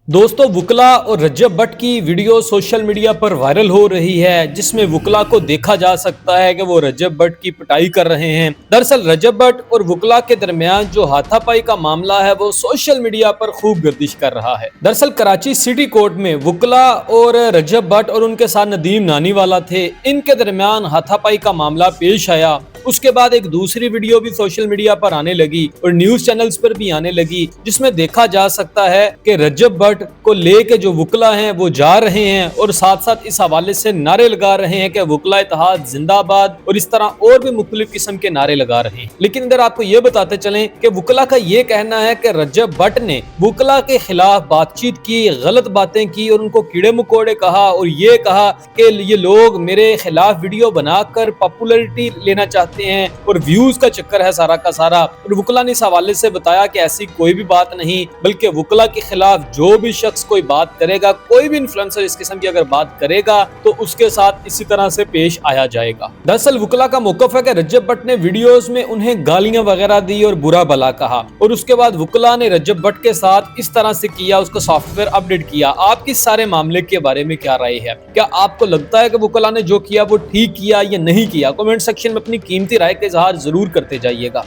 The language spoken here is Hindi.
दोस्तों वुकला और रज्जब भट्ट की वीडियो सोशल मीडिया पर वायरल हो रही है, जिसमें वुकला को देखा जा सकता है कि वो रज्जब भट्ट की पिटाई कर रहे हैं। दरअसल रज्जब भट्ट और वुकला के दरमियान जो हाथापाई का मामला है वो सोशल मीडिया पर खूब गर्दिश कर रहा है। दरअसल कराची सिटी कोर्ट में वुकला और रज्जब भट्ट और उनके साथ नदीम नानीवाला थे, इनके दरमियान हाथापाई का मामला पेश आया। उसके बाद एक दूसरी वीडियो भी सोशल मीडिया पर आने लगी और न्यूज चैनल्स पर भी आने लगी, जिसमें देखा जा सकता है कि रज्जब भट्ट को लेके जो वुकला हैं वो जा रहे हैं और साथ साथ इस हवाले से नारे लगा रहे हैं कि वुकला इत्तेहाद जिंदाबाद और इस तरह और भी मुख्तलिफ किस्म के नारे लगा रहे हैं। लेकिन इधर आपको ये बताते चलें कि वुकला का ये कहना है कि रज्जब भट्ट ने वुकला के खिलाफ बातचीत की, गलत बातें की और उनको कीड़े मकोड़े कहा और ये कहा कि ये लोग मेरे खिलाफ वीडियो बनाकर पॉपुलैरिटी लेना चाहते हैं और व्यूज का चक्कर है सारा का सारा। और वुकला ने इस हवाले से बताया कि ऐसी कोई भी बात नहीं, बल्कि वुकला के खिलाफ जो भी शख्स कोई बात करेगा, कोई भी इन्फ्लुएंसर इस किस्म की अगर बात करेगा तो उसके साथ इसी तरह से पेश आया जाएगा। दरअसल वुकला का मौकफ है कि रज्जब भट्ट ने वीडियोस में उन्हें गालियां वगैरह दी और बुरा भला कहा और उसके बाद वुकला ने रज्जब भट्ट के साथ इस तरह से किया, उसका सॉफ्टवेयर अपडेट किया। आपकी इस सारे मामले के बारे में क्या राय है? क्या आपको लगता है कि वुकला ने जो किया वो ठीक किया या नहीं किया? कमेंट सेक्शन में अपनी कीमती राय का इजहार जरूर करते जाइएगा।